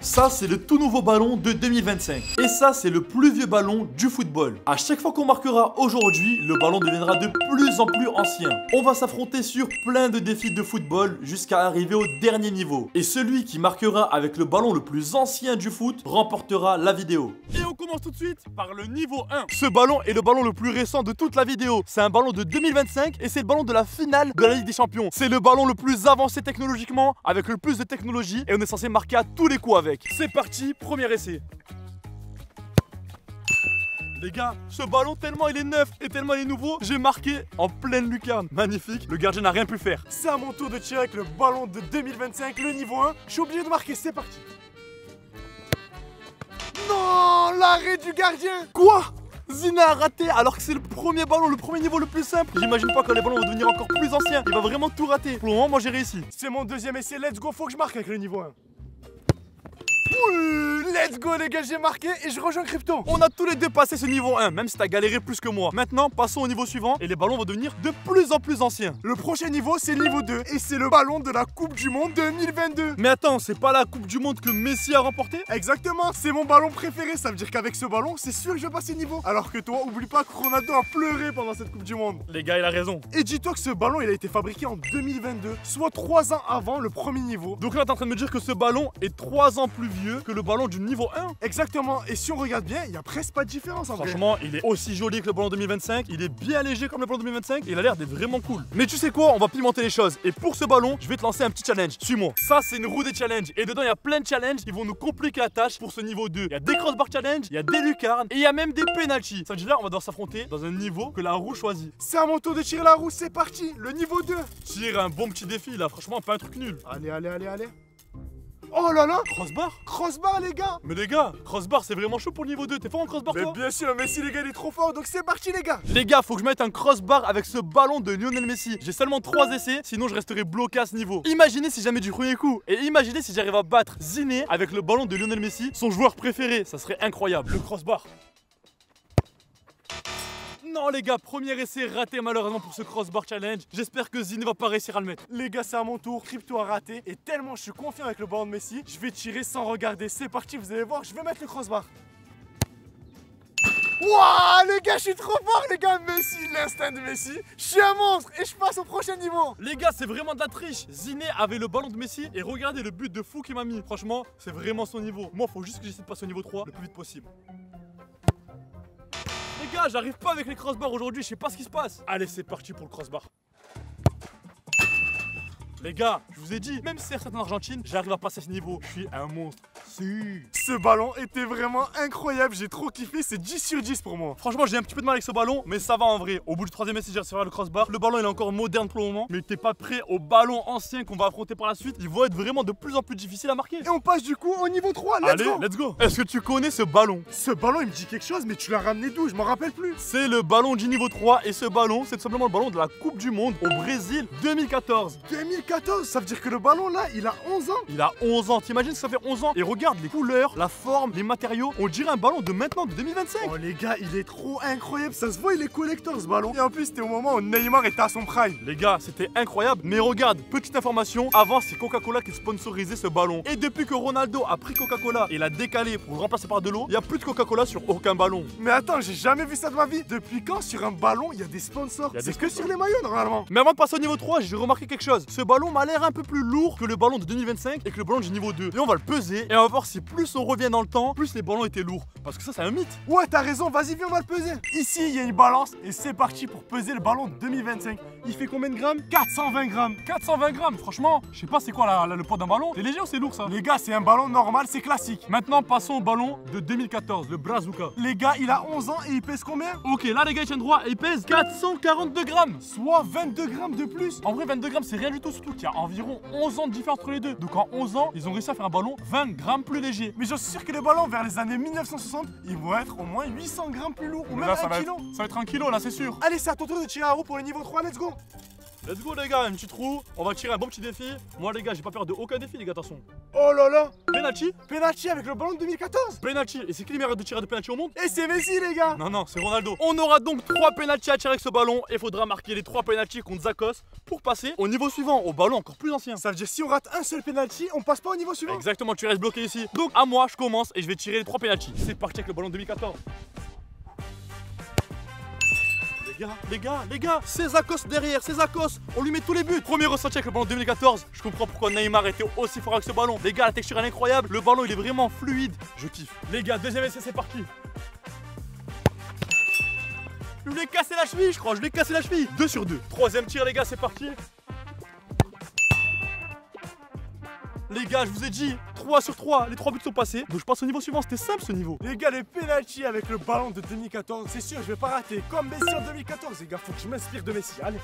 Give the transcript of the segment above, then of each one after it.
Ça, c'est le tout nouveau ballon de 2025. Et ça, c'est le plus vieux ballon du football. À chaque fois qu'on marquera aujourd'hui, le ballon deviendra de plus en plus ancien. On va s'affronter sur plein de défis de football jusqu'à arriver au dernier niveau. Et celui qui marquera avec le ballon le plus ancien du foot remportera la vidéo. Et on commence tout de suite par le niveau 1. Ce ballon est le ballon le plus récent de toute la vidéo. C'est un ballon de 2025 et c'est le ballon de la finale de la Ligue des Champions. C'est le ballon le plus avancé technologiquement, avec le plus de technologie, et on est censé marquer à tous les coups avec. C'est parti, premier essai. Les gars, ce ballon, tellement il est neuf et tellement il est nouveau, j'ai marqué en pleine lucarne. Magnifique, le gardien n'a rien pu faire. C'est à mon tour de tirer avec le ballon de 2025, le niveau 1. Je suis obligé de marquer, c'est parti. Non, l'arrêt du gardien. Quoi? Zina a raté alors que c'est le premier ballon, le premier niveau le plus simple. J'imagine pas quand les ballons vont devenir encore plus anciens. Il va vraiment tout rater. Pour le moment, moi j'ai réussi. C'est mon deuxième essai, let's go, faut que je marque avec le niveau 1. Oui, let's go les gars, j'ai marqué et je rejoins Crypto. On a tous les deux passé ce niveau 1, même si t'as galéré plus que moi. Maintenant, passons au niveau suivant et les ballons vont devenir de plus en plus anciens. Le prochain niveau, c'est le niveau 2 et c'est le ballon de la Coupe du Monde 2022. Mais attends, c'est pas la Coupe du Monde que Messi a remportée? Exactement, c'est mon ballon préféré, ça veut dire qu'avec ce ballon, c'est sûr que je vais passer niveau. Alors que toi, oublie pas que Ronaldo a pleuré pendant cette Coupe du Monde. Les gars, il a raison. Et dis-toi que ce ballon, il a été fabriqué en 2022, soit 3 ans avant le premier niveau. Donc là, t'es en train de me dire que ce ballon est 3 ans plus vieux que le ballon du niveau 1? Exactement, et si on regarde bien, il y a presque pas de différence en vrai. Franchement, il est aussi joli que le ballon 2025, il est bien léger comme le ballon 2025 et il a l'air d'être vraiment cool. Mais tu sais quoi, on va pimenter les choses. Et pour ce ballon, je vais te lancer un petit challenge. Suis-moi. Ça, c'est une roue des challenges. Et dedans, il y a plein de challenges qui vont nous compliquer la tâche pour ce niveau 2. Il y a des crossbar challenge, il y a des lucarnes et il y a même des penalties. Ça veut dire là, on va devoir s'affronter dans un niveau que la roue choisit. C'est à mon tour de tirer la roue, c'est parti, le niveau 2. Tire un bon petit défi là, franchement, pas un truc nul. Allez, allez, allez, allez. Oh là là, Crossbar? crossbar les gars. Mais les gars, crossbar c'est vraiment chaud pour le niveau 2. T'es fort en crossbar Mais toi? bien sûr, Messi les gars, il est trop fort, donc c'est parti les gars. Les gars, faut que je mette un crossbar avec ce ballon de Lionel Messi. J'ai seulement 3 essais, sinon je resterai bloqué à ce niveau. Imaginez si jamais du premier coup. Et imaginez si j'arrive à battre Ziné avec le ballon de Lionel Messi, son joueur préféré. Ça serait incroyable. Le crossbar. Non les gars, premier essai raté malheureusement pour ce crossbar challenge. J'espère que Ziné va pas réussir à le mettre. Les gars, c'est à mon tour, Crypto a raté. Et tellement je suis confiant avec le ballon de Messi, je vais tirer sans regarder. C'est parti, vous allez voir, je vais mettre le crossbar. Wouah les gars, je suis trop fort les gars. Messi, l'instinct de Messi. Je suis un monstre et je passe au prochain niveau. Les gars, c'est vraiment de la triche. Ziné avait le ballon de Messi et regardez le but de fou qu'il m'a mis. Franchement, c'est vraiment son niveau. Moi, faut juste que j'essaie de passer au niveau 3 le plus vite possible. Les gars, j'arrive pas avec les crossbars aujourd'hui, je sais pas ce qui se passe. Allez, c'est parti pour le crossbar. Les gars, je vous ai dit, même si c'est certain en Argentine, j'arrive à passer à ce niveau. Je suis un monstre. Si. Ce ballon était vraiment incroyable, j'ai trop kiffé, c'est 10 sur 10 pour moi. Franchement, j'ai un petit peu de mal avec ce ballon, mais ça va en vrai. Au bout du 3ème essai, j'ai réussi à faire le crossbar. Le ballon, il est encore moderne pour le moment, mais t'es pas prêt au ballon ancien qu'on va affronter par la suite. Ils vont être vraiment de plus en plus difficiles à marquer. Et on passe du coup au niveau 3, Allez, let's go. Est-ce que tu connais ce ballon? Ce ballon, il me dit quelque chose, mais tu l'as ramené d'où? Je m'en rappelle plus. C'est le ballon du niveau 3 et ce ballon, c'est tout simplement le ballon de la Coupe du Monde au Brésil 2014. 2014, ça veut dire que le ballon là, il a 11 ans. Il a 11 ans, t'imagines que ça fait 11 ans? Et regarde les couleurs, la forme, les matériaux, on dirait un ballon de maintenant, de 2025. Oh les gars, il est trop incroyable, ça se voit, il est collector ce ballon. Et en plus, c'était au moment où Neymar était à son prime. Les gars, c'était incroyable. Mais regarde, petite information, avant c'est Coca-Cola qui sponsorisait ce ballon. Et depuis que Ronaldo a pris Coca-Cola et l'a décalé pour le remplacer par de l'eau, il n'y a plus de Coca-Cola sur aucun ballon. Mais attends, j'ai jamais vu ça de ma vie. Depuis quand sur un ballon, il y a des sponsors? C'est que sur les maillots normalement. Mais avant de passer au niveau 3, j'ai remarqué quelque chose. Ce ballon m'a l'air un peu plus lourd que le ballon de 2025 et que le ballon du niveau 2. Et on va le peser et on va voir si plus on revient dans le temps, plus les ballons étaient lourds. Parce que ça, c'est un mythe. Ouais, t'as raison, vas-y, viens, on va le peser. Ici, il y a une balance et c'est parti pour peser le ballon de 2025. Il fait combien de grammes? 420 grammes. 420 grammes, franchement, je sais pas c'est quoi le poids d'un ballon. C'est léger ou c'est lourd ça? Les gars, c'est un ballon normal, c'est classique. Maintenant, passons au ballon de 2014, le Brazuca. Les gars, il a 11 ans et il pèse combien? Ok, là les gars, ils tiennent droit et il pèse 442 grammes. Soit 22 grammes de plus. En vrai, 22 grammes, c'est rien du tout, surtout qu'il y a environ 11 ans de différence entre les deux. Donc en 11 ans, ils ont réussi à faire un ballon 20 grammes plus léger. Mais j'en suis sûr que les ballons vers les années 1960, ils vont être au moins 800 grammes plus lourds ou même là, 1 kilo. Ça va être 1 kilo là, c'est sûr. Allez, c'est à ton tour de tirer à roue pour le niveau 3, let's go. Let's go les gars, un petit trou. On va tirer un bon petit défi. Moi les gars, j'ai pas peur de aucun défi les gars, attention. Oh là là. Penalty. Penalty avec le ballon de 2014. Penalty. Et c'est qui les meilleurs de tirer de penalty au monde? Et c'est Messi les gars. Non, non, c'est Ronaldo. On aura donc 3 penalty à tirer avec ce ballon. Et il faudra marquer les 3 penalty contre Zakos pour passer au niveau suivant, au ballon encore plus ancien. Ça veut dire si on rate un seul penalty, on passe pas au niveau suivant. Exactement, tu restes bloqué ici. Donc à moi, je commence et je vais tirer les 3 penalty. C'est parti avec le ballon de 2014. Les gars, c'est Zakos derrière, c'est Zakos. On lui met tous les buts. Premier ressenti avec le ballon 2014. Je comprends pourquoi Neymar était aussi fort avec ce ballon. Les gars, la texture elle est incroyable. Le ballon il est vraiment fluide. Je kiffe. Les gars, deuxième essai, c'est parti. Je lui ai cassé la cheville, je crois. Je lui ai cassé la cheville. 2 sur 2. Troisième tir, les gars, c'est parti. Les gars, je vous ai dit, 3 sur 3, les 3 buts sont passés. Donc je passe au niveau suivant, c'était simple ce niveau. Les gars, les penalty avec le ballon de 2014, c'est sûr, je vais pas rater. Comme Messi en 2014, les gars, faut que je m'inspire de Messi. Allez.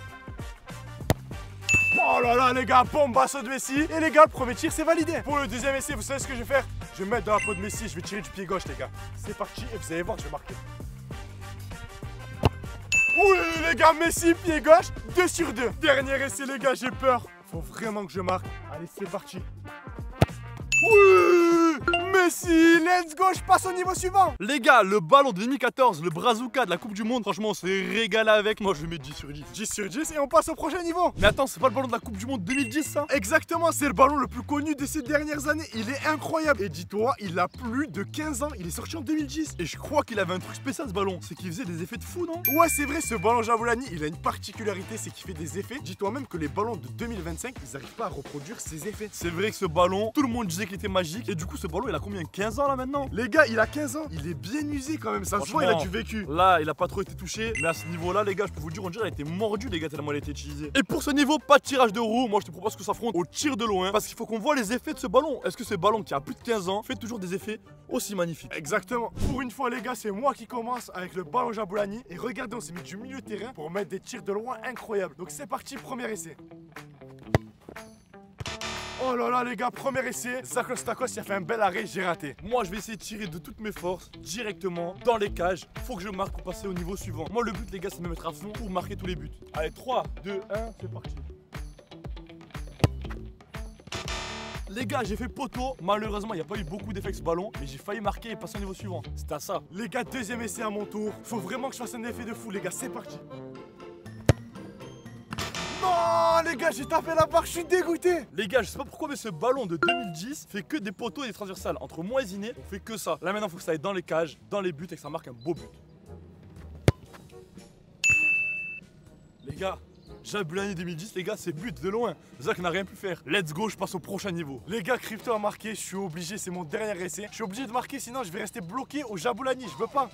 Oh là là, les gars, bombasso de Messi. Et les gars, le premier tir, c'est validé. Pour le deuxième essai, vous savez ce que je vais faire? Je vais me mettre dans la peau de Messi, je vais tirer du pied gauche, les gars. C'est parti, et vous allez voir, je vais marquer. Oui, les gars, Messi, pied gauche, 2 sur 2. Dernier essai, les gars, j'ai peur. Faut vraiment que je marque. Allez, c'est parti. Oui, Messi, let's go, je passe au niveau suivant. Les gars, le ballon de 2014, le Brazuca de la Coupe du Monde, franchement, on s'est régalé avec. Moi, je vais mettre 10 sur 10. 10 sur 10 et on passe au prochain niveau. Mais attends, c'est pas le ballon de la Coupe du Monde 2010, ça? Exactement, c'est le ballon le plus connu de ces dernières années. Il est incroyable. Et dis-toi, il a plus de 15 ans. Il est sorti en 2010. Et je crois qu'il avait un truc spécial, ce ballon. C'est qu'il faisait des effets de fou, non? Ouais, c'est vrai, ce ballon Jabulani, il a une particularité, c'est qu'il fait des effets. Dis-toi même que les ballons de 2025, ils arrivent pas à reproduire ces effets. C'est vrai que ce ballon, tout le monde disait qu'il était magique. Et du coup, ce ballon, il a combien? 15 ans là maintenant? Les gars, il a 15 ans. Il est bien usé quand même. Ça se voit, il a du vécu. Là, il a pas trop été touché. Mais à ce niveau-là, les gars, je peux vous dire, on dirait qu'il a été mordu, les gars, tellement il a été utilisé. Et pour ce niveau, pas de tirage de roue. Moi, je te propose que ça s'affronte au tir de loin. Parce qu'il faut qu'on voit les effets de ce ballon. Est-ce que ce ballon qui a plus de 15 ans fait toujours des effets aussi magnifiques? Exactement. Pour une fois, les gars, c'est moi qui commence avec le ballon Jabulani. Et regardez, on s'est mis du milieu de terrain pour mettre des tirs de loin incroyables. Donc c'est parti, premier essai. Oh là là les gars, premier essai, Zakos Takos il a fait un bel arrêt, j'ai raté. Moi je vais essayer de tirer de toutes mes forces directement dans les cages. Faut que je marque pour passer au niveau suivant. Moi le but les gars c'est de me mettre à fond pour marquer tous les buts. Allez 3, 2, 1, c'est parti. Les gars, j'ai fait poteau. Malheureusement, il n'y a pas eu beaucoup d'effets avec ce ballon, mais j'ai failli marquer et passer au niveau suivant. C'était à ça. Les gars, deuxième essai à mon tour. Faut vraiment que je fasse un effet de fou les gars, c'est parti. Non les gars, j'ai tapé la barre, je suis dégoûté. Les gars, je sais pas pourquoi, mais ce ballon de 2010 fait que des poteaux et des transversales. Entre moi et Ziné, on fait que ça. Là maintenant, il faut que ça aille dans les cages, dans les buts et que ça marque un beau but. Les gars, Jabulani 2010, les gars, c'est but de loin. Zach n'a rien pu faire. Let's go, je passe au prochain niveau. Les gars, Crypto a marqué, je suis obligé, c'est mon dernier essai. Je suis obligé de marquer, sinon je vais rester bloqué au Jabulani, je veux pas.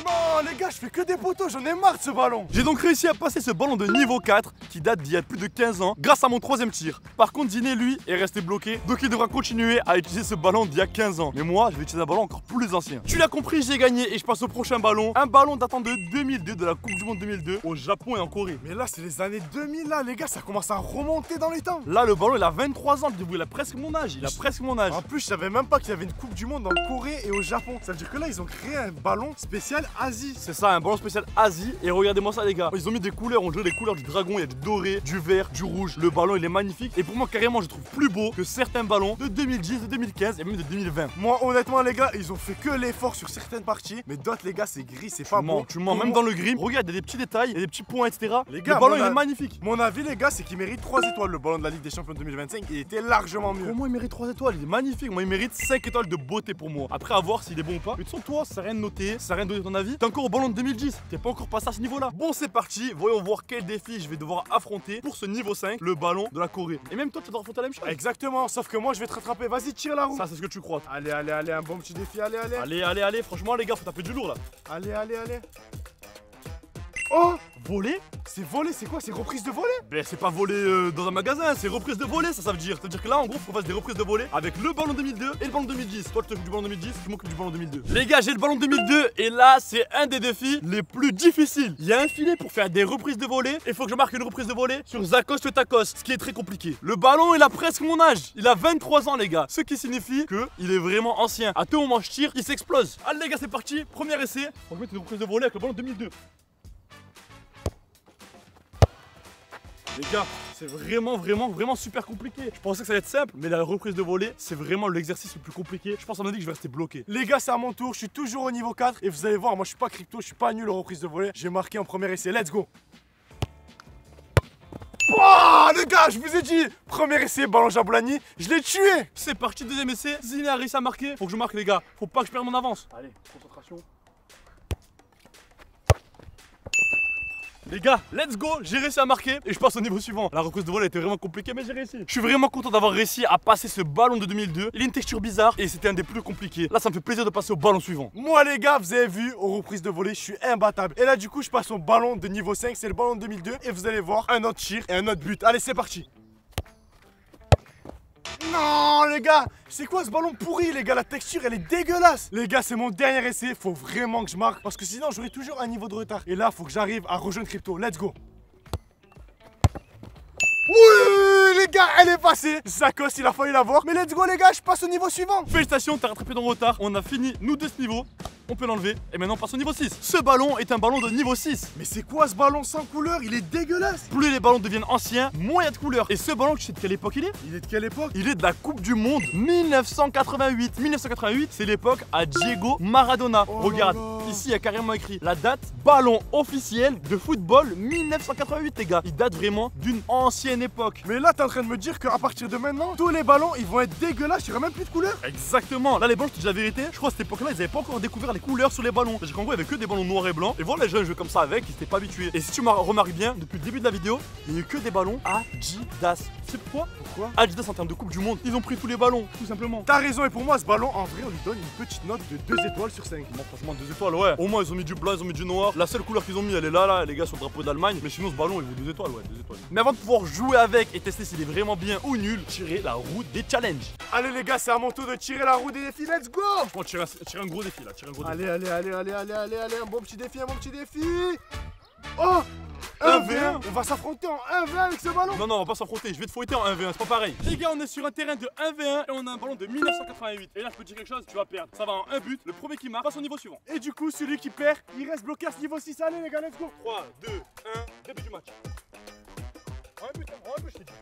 Non les gars, je fais que des poteaux, j'en ai marre de ce ballon. J'ai donc réussi à passer ce ballon de niveau 4 qui date d'il y a plus de 15 ans grâce à mon troisième tir. Par contre Ziné lui est resté bloqué, donc il devra continuer à utiliser ce ballon d'il y a 15 ans. Mais moi je vais utiliser un ballon encore plus ancien. Tu l'as compris, j'ai gagné et je passe au prochain ballon. Un ballon datant de 2002, de la Coupe du Monde 2002 au Japon et en Corée. Mais là c'est les années 2000 là les gars, ça commence à remonter dans les temps. Là le ballon il a 23 ans, il a presque mon âge, il a presque mon âge. En plus je savais même pas qu'il y avait une Coupe du Monde en Corée et au Japon. Ça veut dire que là ils ont créé un ballon spécial Asie. C'est ça, un ballon spécial Asie. Et regardez-moi ça les gars, ils ont mis des couleurs, on dirait les couleurs du dragon. Il y a du doré, du vert, du rouge. Le ballon il est magnifique. Et pour moi carrément je trouve plus beau que certains ballons de 2010, de 2015 et même de 2020. Moi honnêtement les gars, ils ont fait que l'effort sur certaines parties. Mais d'autres les gars c'est gris, c'est pas bon. Tu mens, même dans le gris. Regarde, il y a des petits détails, il y a des petits points etc. Les gars, le ballon il est magnifique. Mon avis les gars c'est qu'il mérite 3 étoiles. Le ballon de la Ligue des Champions 2025 il était largement mieux. Pour moi il mérite 3 étoiles, il est magnifique. Moi il mérite 5 étoiles de beauté pour moi. Après à voir s'il est bon ou pas. Mais de toute façon toi ça sert à rien de noter, ça sert à rien de donner ton avis. T'es encore au ballon de 2010, t'es pas encore passé à ce niveau là. Bon c'est parti, voyons voir quel défi je vais devoir affronter pour ce niveau 5, le ballon de la Corée. Et même toi tu dois affronter la même chose. Exactement, sauf que moi je vais te rattraper, vas-y tire la roue. Ça c'est ce que tu crois. Allez, allez, allez, un bon petit défi, allez, allez. Allez, franchement les gars faut taper du lourd là. Allez, allez, allez. Oh, voler? C'est voler, c'est quoi? C'est reprise de voler? Ben c'est pas voler dans un magasin, c'est reprise de voler, ça veut dire. Ça veut dire que là en gros faut qu'on fasse des reprises de voler avec le ballon 2002 et le ballon 2010. Toi tu t'occupes du ballon 2010, tu m'occupes du ballon 2002. Les gars j'ai le ballon 2002 et là c'est un des défis les plus difficiles. Il y a un filet pour faire des reprises de volée et il faut que je marque une reprise de volée sur Zakos Takos, ce qui est très compliqué. Le ballon il a presque mon âge, il a 23 ans les gars, ce qui signifie que il est vraiment ancien. À tout moment je tire, il s'explose. Allez les gars c'est parti, premier essai, on va mettre une reprise de volée avec le ballon 2002. Les gars, c'est vraiment super compliqué. Je pensais que ça allait être simple, mais la reprise de volée, c'est vraiment l'exercice le plus compliqué. Je pense à mon avis que je vais rester bloqué. Les gars, c'est à mon tour, je suis toujours au niveau 4 et vous allez voir, moi je suis pas crypto, je suis pas nul en reprise de volée. J'ai marqué en premier essai, let's go. Oh les gars, je vous ai dit, premier essai, ballon Jabulani, je l'ai tué. C'est parti, deuxième essai, Zine a réussi à marquer. Faut que je marque les gars, faut pas que je perde mon avance. Allez, concentration. Les gars, let's go, j'ai réussi à marquer et je passe au niveau suivant. La reprise de volée était vraiment compliquée mais j'ai réussi. Je suis vraiment content d'avoir réussi à passer ce ballon de 2002. Il a une texture bizarre et c'était un des plus compliqués. Là ça me fait plaisir de passer au ballon suivant. Moi les gars, vous avez vu, aux reprises de volée, je suis imbattable. Et là du coup je passe au ballon de niveau 5, c'est le ballon de 2002 et vous allez voir un autre tir et un autre but. Allez c'est parti. Non les gars, c'est quoi ce ballon pourri les gars, la texture elle est dégueulasse. Les gars c'est mon dernier essai, faut vraiment que je marque parce que sinon j'aurai toujours un niveau de retard. Et là faut que j'arrive à rejoindre Crypto, let's go. Oui les gars, elle est passée. Zakos il a failli l'avoir, mais let's go les gars, je passe au niveau suivant. Félicitations, t'as rattrapé ton retard, on a fini nous de ce niveau. On peut l'enlever et maintenant on passe au niveau 6. Ce ballon est un ballon de niveau 6. Mais c'est quoi ce ballon sans couleur? Il est dégueulasse. Plus les ballons deviennent anciens, moins il y a de couleur. Et ce ballon, tu sais de quelle époque il est? Il est de quelle époque? Il est de la Coupe du Monde 1988. 1988, c'est l'époque à Diego Maradona. Oh regarde, ici il y a carrément écrit la date, ballon officiel de football 1988 les gars. Il date vraiment d'une ancienne époque. Mais là t'es en train de me dire qu'à partir de maintenant, tous les ballons ils vont être dégueulasses, il n'y aura même plus de couleur. Exactement. Là les ballons, je te dis la vérité, je crois à cette époque là ils avaient pas encore découvert les couleurs sur les ballons. J'ai qu'en gros il y avait que des ballons noirs et blancs. Et voilà les gens ils jouaient comme ça avec, ils s'étaient pas habitués. Et si tu remarques bien, depuis le début de la vidéo, il n'y a eu que des ballons Adidas. Tu sais pourquoi? Adidas en termes de coupe du monde, ils ont pris tous les ballons, tout simplement. T'as raison et pour moi ce ballon en vrai on lui donne une petite note de 2 étoiles sur 5. Moi franchement 2 étoiles ouais. Au moins ils ont mis du blanc, ils ont mis du noir. La seule couleur qu'ils ont mis elle est là les gars sur le drapeau d'Allemagne. Mais sinon ce ballon il vaut 2 étoiles ouais, 2 étoiles. Mais avant de pouvoir jouer avec et tester s'il est vraiment bien ou nul, tirer la roue des challenges. Allez les gars, c'est à mon tour de tirer la roue des défis, let's go. Franchement tirer un gros défi là, tirer un gros défi. Allez, un bon petit défi, Oh, 1v1. On va s'affronter en 1v1 avec ce ballon. Non, on va pas s'affronter, je vais te fouetter en 1v1, c'est pas pareil. Les gars, on est sur un terrain de 1v1 et on a un ballon de 1988. Et là, je peux te dire quelque chose, tu vas perdre. Ça va en un but, le premier qui marque passe au niveau suivant. Et du coup, celui qui perd, il reste bloqué à ce niveau 6. Allez les gars, let's go. 3, 2, 1, début du match. Un but, je t'ai dit.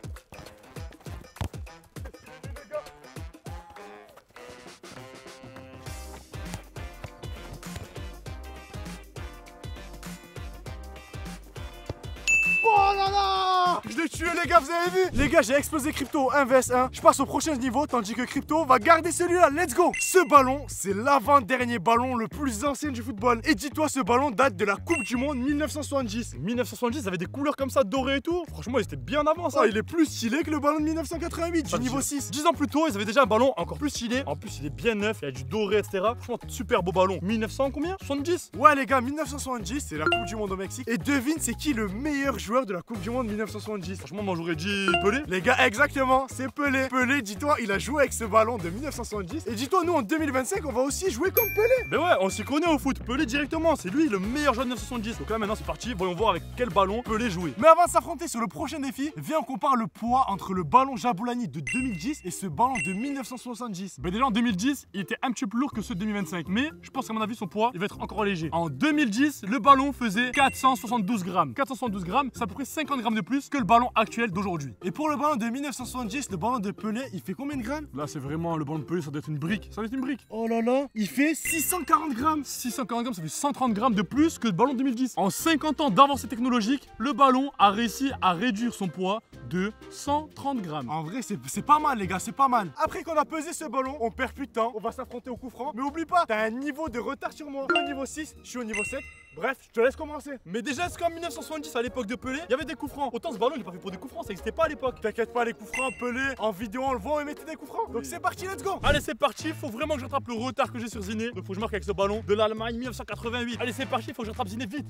Oh là là! Je l'ai tué les gars, vous avez vu? Les gars, j'ai explosé Crypto 1 vs 1. Je passe au prochain niveau tandis que Crypto va garder celui-là. Let's go! Ce ballon, c'est l'avant-dernier ballon le plus ancien du football. Et dis-toi, ce ballon date de la Coupe du Monde 1970. 1970, ça avait des couleurs comme ça, dorées et tout. Franchement, il était bien avant ça. Il est plus stylé que le ballon de 1988 du niveau 6. 10 ans plus tôt, ils avaient déjà un ballon encore plus stylé. En plus, il est bien neuf, il y a du doré, etc. Franchement, super beau ballon. 1900 combien? 70? Ouais les gars, 1970, c'est la Coupe du Monde au Mexique. Et devine, c'est qui le meilleur joueur de la Coupe du Monde 1970? Franchement, moi j'aurais dit Pelé. Les gars, exactement, c'est Pelé. Pelé, dis-toi, il a joué avec ce ballon de 1970. Et dis-toi, nous en 2025, on va aussi jouer comme Pelé. Mais ouais, on s'y connaît au foot. Pelé directement, c'est lui le meilleur joueur de 1970. Donc là, maintenant, c'est parti. Voyons voir avec quel ballon Pelé jouait. Mais avant de s'affronter sur le prochain défi, viens, on compare le poids entre le ballon Jabulani de 2010 et ce ballon de 1970. Ben déjà, en 2010, il était un petit peu plus lourd que ceux de 2025. Mais je pense qu'à mon avis, son poids, il va être encore léger. En 2010, le ballon faisait 472 grammes. 472 grammes, c'est à peu près 50 grammes de plus que le ballon actuel d'aujourd'hui. Et pour le ballon de 1970, le ballon de Pelé, il fait combien de grammes? Là, c'est vraiment le ballon de Pelé, ça doit être une brique. Ça doit être une brique. Oh là là, il fait 640 grammes. 640 grammes, ça fait 130 grammes de plus que le ballon 2010. En 50 ans d'avancée technologique, le ballon a réussi à réduire son poids de 130 grammes. En vrai, c'est pas mal, les gars, c'est pas mal. Après qu'on a pesé ce ballon, on perd plus de temps. On va s'affronter au coup franc. Mais oublie pas, t'as un niveau de retard sur moi. Au niveau 6, je suis au niveau 7. Bref, je te laisse commencer. Mais déjà, est-ce qu'en 1970, à l'époque de Pelé, il y avait des coups francs? Autant ce ballon, il est pas fait pour des coups francs, ça n'existait pas à l'époque. T'inquiète pas, les coups francs, Pelé, en vidéo, on le voit, on mettait des coups francs. Donc c'est parti, let's go. Allez, c'est parti, faut vraiment que j'attrape le retard que j'ai sur Ziné. Donc faut que je marque avec ce ballon de l'Allemagne 1988. Allez, c'est parti, faut que j'attrape Ziné vite.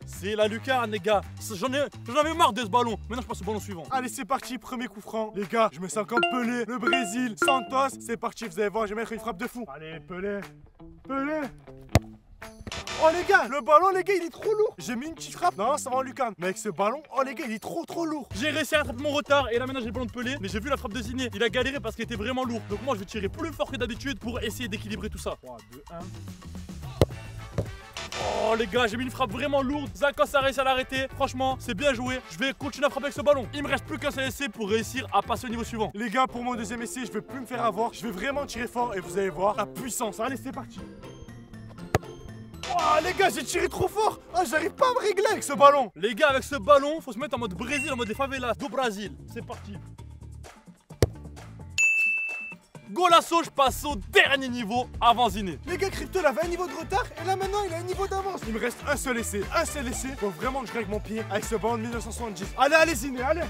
C'est la lucarne les gars, j'en avais marre de ce ballon. Maintenant je passe au ballon suivant. Allez c'est parti, premier coup franc. Les gars, je me sens comme Pelé, le Brésil, Santos. C'est parti, vous allez voir, je vais mettre une frappe de fou. Allez Pelé, Pelé. Oh les gars, le ballon les gars il est trop lourd. J'ai mis une petite frappe, non ça va en lucarne. Mais avec ce ballon, oh les gars il est trop lourd. J'ai réussi à rattraper mon retard et là maintenant j'ai le ballon de Pelé. Mais j'ai vu la frappe de Ziné, il a galéré parce qu'il était vraiment lourd. Donc moi je vais tirer plus fort que d'habitude pour essayer d'équilibrer tout ça. 3, 2, 1. Oh les gars, j'ai mis une frappe vraiment lourde. Zakos a réussi à l'arrêter. Franchement, c'est bien joué. Je vais continuer à frapper avec ce ballon. Il me reste plus qu'un seul essai pour réussir à passer au niveau suivant. Les gars, pour mon deuxième essai, je vais plus me faire avoir. Je vais vraiment tirer fort et vous allez voir la puissance. Allez, c'est parti. Oh les gars, j'ai tiré trop fort. Ah, j'arrive pas à me régler avec ce ballon. Les gars, avec ce ballon, faut se mettre en mode Brésil, en mode des favelas do Brasil. C'est parti. Golasso, je passe au dernier niveau avant Ziné. Les gars, Crypto, il avait un niveau de retard et là maintenant il a un niveau d'avance. Il me reste un seul essai. Faut vraiment que je règle mon pied avec ce ballon de 1970. Allez, Ziné, allez.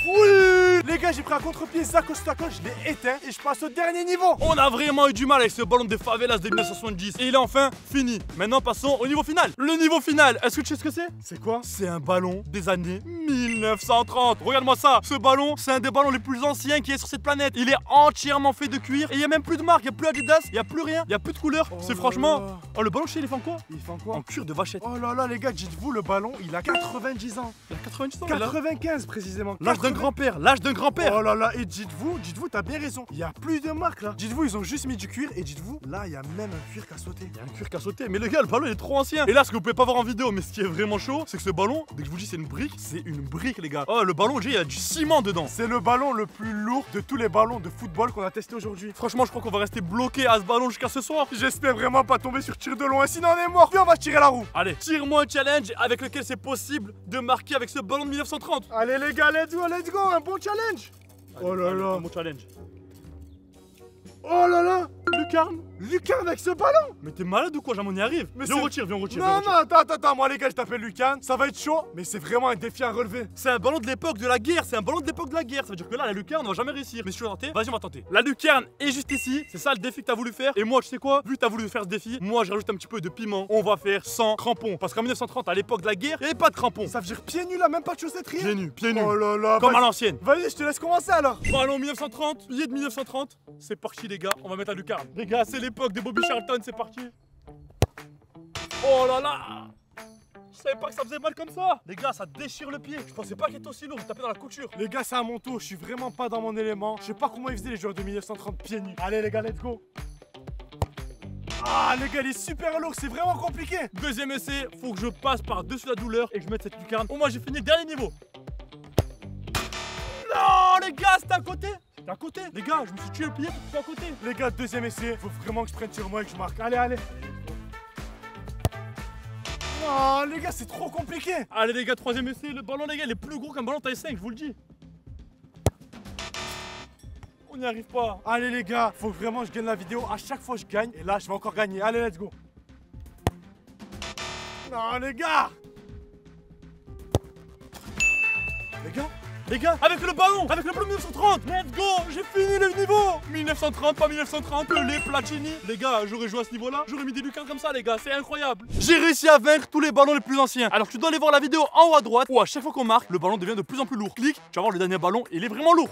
Oui. Les gars, j'ai pris un contre-pied Zakos, je l'ai éteint et je passe au dernier niveau. On a vraiment eu du mal avec ce ballon des favelas de 1970 et il est enfin fini. Maintenant, passons au niveau final. Le niveau final, est-ce que tu sais ce que c'est? C'est quoi? C'est un ballon des années 1930. Regarde-moi ça. Ce ballon, c'est un des ballons les plus anciens qui est sur cette planète. Il est entièrement fait de cuir et il n'y a même plus de marque, il n'y a plus Adidas, il n'y a plus rien, il n'y a plus de couleur. C'est franchement... là. Oh, le ballon chez il est fait en quoi? Il fait en quoi? En cuir de vachette. Oh là là, les gars, dites-vous, le ballon, il a 90 ans. Il a 90 ans. là. 95 précisément. L'âge d'un grand-père, l'âge d'un grand-père. Oh là là, et dites-vous, t'as bien raison. Il y a plus de marque là. Dites-vous, ils ont juste mis du cuir et dites-vous, là, il y a même un cuir qui a sauté. Il y a un cuir qui a sauté, mais les gars, le ballon il est trop ancien. Et là, ce que vous pouvez pas voir en vidéo, mais ce qui est vraiment chaud, c'est que ce ballon, dès que je vous dis c'est une brique, les gars. Oh, le ballon, il y a du ciment dedans. C'est le ballon le plus lourd de tous les ballons de football qu'on a testé aujourd'hui. Franchement, je crois qu'on va rester bloqué à ce ballon jusqu'à ce soir. J'espère vraiment pas tomber sur tir de loin, sinon on est mort. Puis on va tirer la roue. Allez, tire-moi un challenge avec lequel c'est possible de marquer avec ce ballon de 1930. Allez les gars, let's go, un bon challenge. Oh là là. Mon challenge. Oh là là. Lucarne avec ce ballon. Mais t'es malade ou quoi? Jamais on y arrive. Mais Viens, c'est- on retire, viens, on retire. Non, attends, moi les gars, je t'appelle Lucarne. Ça va être chaud, mais c'est vraiment un défi à relever. C'est un ballon de l'époque de la guerre, Ça veut dire que là, la lucarne, on va jamais réussir. Mais si tu veux tenter, vas-y, on va tenter. La lucarne est juste ici, c'est ça le défi que t'as voulu faire. Et moi, tu sais quoi? Vu que t'as voulu faire ce défi, moi, je rajoute un petit peu de piment. On va faire sans crampons. Parce qu'en 1930, à l'époque de la guerre, il n'y avait pas de crampons. Ça veut dire pieds nus là, même pas de chaussettes, rien. Pieds nus. Oh là là. Comme à vas-y. l'ancienne. Vas-y, je te laisse commencer alors. Ballon 1930, billet de 1930. C'est parti, les gars, on va mettre la lucarne. Les gars, c'est l'époque de Bobby Charlton, c'est parti. Oh là là. Je savais pas que ça faisait mal comme ça. Les gars, ça déchire le pied. Je pensais pas qu'il était aussi lourd, j'ai tapé dans la couture. Les gars, c'est à mon tour, je suis vraiment pas dans mon élément. Je sais pas comment ils faisaient les joueurs de 1930 pieds nus. Allez les gars, let's go. Ah les gars, il est super lourd, c'est vraiment compliqué. Deuxième essai, faut que je passe par-dessus la douleur et que je mette cette lucarne. Au moins, j'ai fini le dernier niveau. Non, les gars, c'était à côté. C'était à côté. Les gars, je me suis tué le pied, c'était à côté. Les gars, deuxième essai, faut vraiment que je prenne sur moi et que je marque. Allez. Non les gars, c'est trop compliqué. Allez les gars, troisième essai, le ballon les gars, il est plus gros qu'un ballon taille 5, je vous le dis. On n'y arrive pas. Allez les gars, faut vraiment que je gagne la vidéo. À chaque fois je gagne et là je vais encore gagner. Allez, let's go. Non les gars. Les gars, avec le ballon 1930, let's go, j'ai fini le niveau. 1930, pas 1930, les Platini. Les gars, j'aurais joué à ce niveau-là, j'aurais mis des lucarnes comme ça les gars, c'est incroyable. J'ai réussi à vaincre tous les ballons les plus anciens. Alors tu dois aller voir la vidéo en haut à droite où à chaque fois qu'on marque, le ballon devient de plus en plus lourd. Clique, tu vas voir le dernier ballon, il est vraiment lourd.